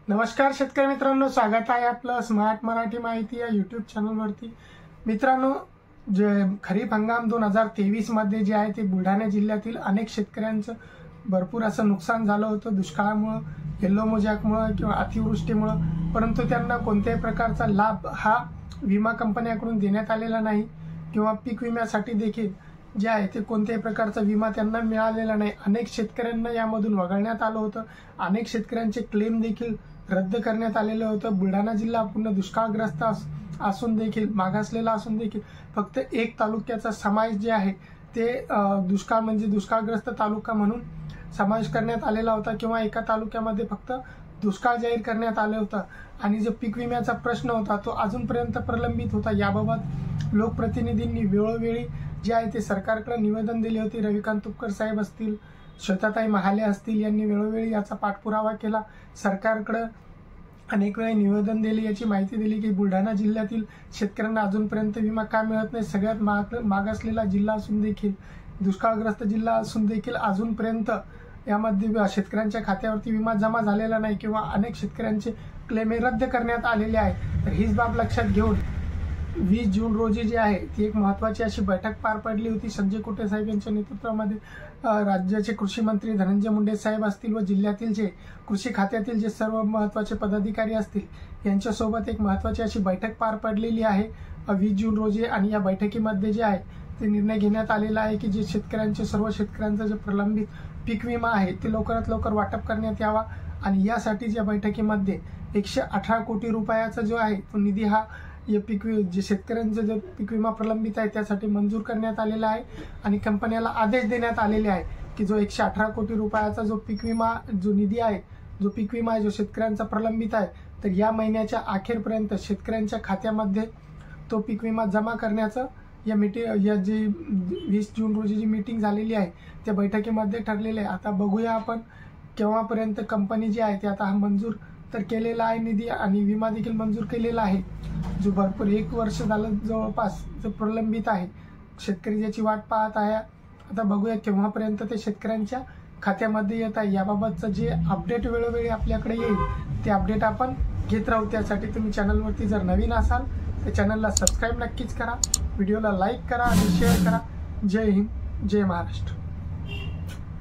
नमस्कार शेतकरी मित्रांनो, स्वागत आहे आपलं स्मार्ट मराठी माहिती या यूट्यूब चॅनलवरती। मित्रांनो, जे खरीप हंगाम 2023 मध्ये जे आहे ते बुलढाणा जिल्ह्यातील अनेक शेतकऱ्यांचं भरपूर असं नुकसान झालं होतं दुष्काळामुळे, येलो मोजॅकमुळे किंवा अतिवृष्टीमुळे। परंतु त्यांना कोणत्याही प्रकारचा लाभ हा विमा कंपन्यांकडून देण्यात आलेला नाही किंवा पीक विम्यासाठी देखील जे आहे ते कोणत्याही प्रकारचा विमा त्यांना मिळालेला नाही। अनेक शेतकऱ्यांना यामधून वगळण्यात आलं होतं। अनेक शेतकऱ्यांचे क्लेम देखील रद्द करण्यात आलेलं होतं। बुलढाणा जिल्हा पूर्ण दुष्काळग्रस्त असून देखील, मागासलेला असून देखील फक्त एक तालुक्याचा समावेश जे आहे ते दुष्काळ म्हणजे दुष्काळग्रस्त तालुका म्हणून समावेश करण्यात आलेला होता किंवा एका तालुक्यामध्ये फक्त दुष्काळ जाहीर करण्यात आलं होतं। आणि जो पीक विम्याचा प्रश्न होता तो अजूनपर्यंत प्रलंबित होता। याबाबत लोकप्रतिनिधींनी वेळोवेळी जे आहे ते सरकारकडे निवेदन दिले होते। रविकांत तुपकर साहेब असतील, श्वेताताई महाले असतील, यांनी वेळोवेळी याचा पाठपुरावा केला। सरकारकडे अनेक वेळा निवेदन दिले, याची माहिती दिली की बुलढाणा जिल्ह्यातील शेतकऱ्यांना अजूनपर्यंत विमा का मिळत नाही। सगळ्यात मागासलेला जिल्हा असून देखील, दुष्काळग्रस्त जिल्हा असून देखील अजूनपर्यंत यामध्ये शेतकऱ्यांच्या खात्यावरती विमा जमा झालेला नाही किंवा अनेक शेतकऱ्यांचे क्लेम रद्द करण्यात आलेले आहे। तर हीच बाब लक्षात घेऊन 20 जून रोजी जे आहे ती एक महत्त्वाची अशी बैठक पार पडली होती। संजय कुटे साहेब यांच्या नेतृत्वामध्ये राज्याचे कृषी मंत्री धनंजय मुंडे साहेब असतील व जिल्ह्यातील जे कृषी खात्यातील जे सर्व महत्त्वाचे पदाधिकारी असतील यांच्यासोबत एक महत्त्वाची अशी बैठक पार पडलेली आहे 20 जून रोजी। आणि या बैठकीमध्ये जे आहे ते निर्णय घेण्यात आलेला आहे की जे सर्व शेतकऱ्यांचा जे प्रलंबित पीक विमा आहे ते लवकरात लवकर वाटप करण्यात यावा। आणि यासाठी या बैठकीमध्ये 118 कोटी रुपयाचा जो आहे तो निधी हा जे शेतकऱ्यांचा जो पीक विमा प्रलंबित आहे त्यासाठी मंजूर करण्यात आलेला आहे। आणि कंपन्याला आदेश देण्यात आलेले आहे की जो 118 कोटी रुपयाचा जो पीक विमा जो निधी आहे, जो पीक विमा आहे जो शेतकऱ्यांचा प्रलंबित आहे, तर या महिन्याच्या अखेरपर्यंत शेतकऱ्यांच्या खात्यामध्ये तो पीक विमा जमा करण्याचं या जी 20 जून रोजी जी मीटिंग झालेली आहे त्या बैठकीमध्ये ठरलेले आहे। आता बघूया आपण केव्हापर्यंत कंपनी जी आहे ते आता हा मंजूर तर केलेला आहे निधी आणि विमा देखील मंजूर केलेला आहे। जो भरपूर 1 वर्ष झालं जवळपास जो प्रलंबित आहे, शेतकरी ज्याची वाट पाहत आहे। आता बघूया केव्हापर्यंत ते शेतकऱ्यांच्या खात्यामध्ये येत आहे। याबाबतचं जे अपडेट वेळोवेळी आपल्याकडे येईल ते अपडेट आपण घेत राहू। त्यासाठी तुम्ही चॅनलवरती जर नवीन असाल तर चॅनलला सबस्क्राईब नक्कीच करा, व्हिडिओला लाईक करा आणि शेअर करा। जय हिंद, जय महाराष्ट्र।